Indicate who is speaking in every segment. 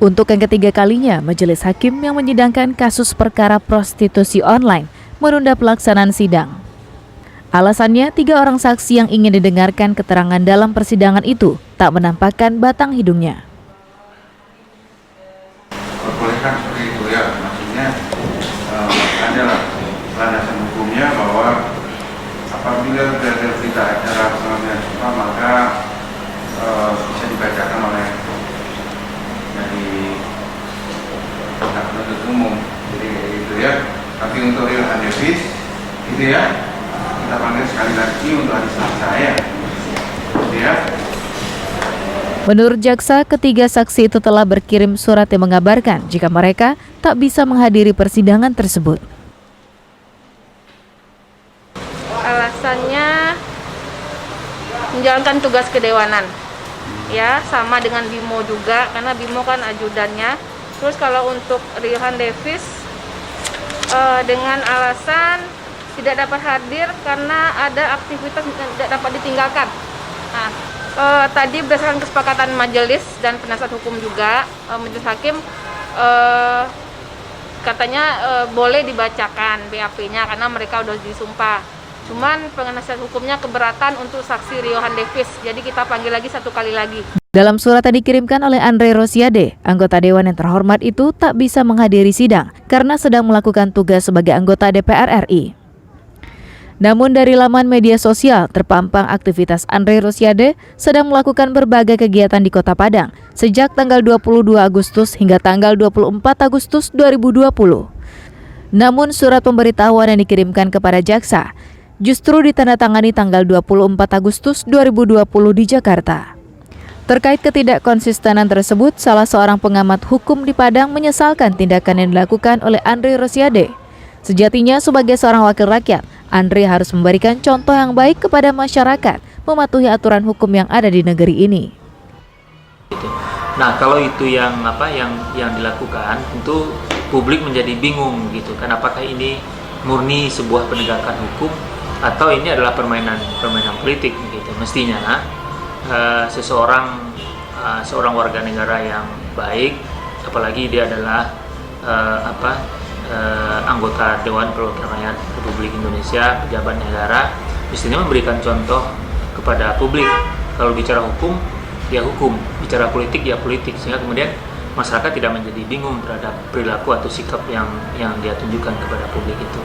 Speaker 1: Untuk yang ketiga kalinya, majelis hakim yang menyidangkan kasus perkara prostitusi online menunda pelaksanaan sidang. Alasannya, 3 orang saksi yang ingin didengarkan keterangan dalam persidangan itu tak menampakkan batang hidungnya.
Speaker 2: Perbolehkan seperti itu ya, maksudnya adalah landasan hukumnya bahwa apabila tidak acara pengambilan sumpah maka bisa dibacakan oleh dari penuntut umum, jadi itu ya. Tapi untuk Rilhan Davis itu ya, kita panggil sekali lagi untuk hari Selasa ya, gitu ya.
Speaker 1: Menurut jaksa, ketiga saksi itu telah berkirim surat yang mengabarkan jika mereka tak bisa menghadiri persidangan tersebut.
Speaker 3: Alasannya menjalankan tugas kedewanan, ya, sama dengan Bimo juga, karena Bimo kan ajudannya. Terus kalau untuk Rilhan Davis dengan alasan tidak dapat hadir karena ada aktivitas yang tidak dapat ditinggalkan. Nah, tadi berdasarkan kesepakatan majelis dan penasihat hukum juga, majelis hakim katanya boleh dibacakan BAP-nya karena mereka udah disumpah. Cuman penasihat hukumnya keberatan untuk saksi Rilhan Davis, jadi kita panggil lagi 1 kali lagi.
Speaker 1: Dalam surat yang dikirimkan oleh Andre Rosiade, anggota Dewan yang terhormat itu tak bisa menghadiri sidang karena sedang melakukan tugas sebagai anggota DPR RI. Namun dari laman media sosial terpampang aktivitas Andre Rosiade sedang melakukan berbagai kegiatan di Kota Padang sejak tanggal 22 Agustus hingga tanggal 24 Agustus 2020. Namun surat pemberitahuan yang dikirimkan kepada jaksa justru ditandatangani tanggal 24 Agustus 2020 di Jakarta. Terkait ketidakkonsistenan tersebut, salah seorang pengamat hukum di Padang menyesalkan tindakan yang dilakukan oleh Andre Rosiade. Sejatinya sebagai seorang wakil rakyat, Andre harus memberikan contoh yang baik kepada masyarakat, mematuhi aturan hukum yang ada di negeri ini.
Speaker 4: Nah, kalau itu yang dilakukan, tentu publik menjadi bingung gitu kan, apakah ini murni sebuah penegakan hukum atau ini adalah permainan politik gitu. Mestinya seorang warga negara yang baik, apalagi dia adalah anggota Dewan Perwakilan Rakyat Republik Indonesia, pejabat negara, mestinya memberikan contoh kepada publik. Kalau bicara hukum, ya hukum, bicara politik, ya politik, sehingga kemudian masyarakat tidak menjadi bingung terhadap perilaku atau sikap yang dia tunjukkan kepada publik itu.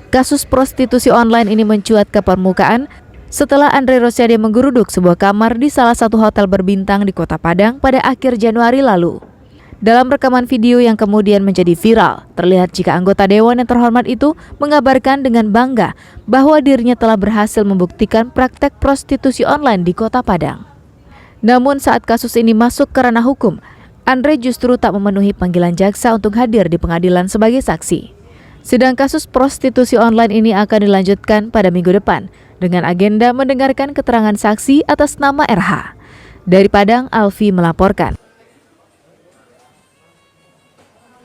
Speaker 1: Kasus prostitusi online ini mencuat ke permukaan setelah Andre Rosiade menggeruduk sebuah kamar di salah satu hotel berbintang di Kota Padang pada akhir Januari lalu. Dalam rekaman video yang kemudian menjadi viral, terlihat jika anggota Dewan yang terhormat itu mengabarkan dengan bangga bahwa dirinya telah berhasil membuktikan praktek prostitusi online di Kota Padang. Namun saat kasus ini masuk ke ranah hukum, Andre justru tak memenuhi panggilan jaksa untuk hadir di pengadilan sebagai saksi. Sidang kasus prostitusi online ini akan dilanjutkan pada minggu depan dengan agenda mendengarkan keterangan saksi atas nama RH. Dari Padang, Alfi melaporkan.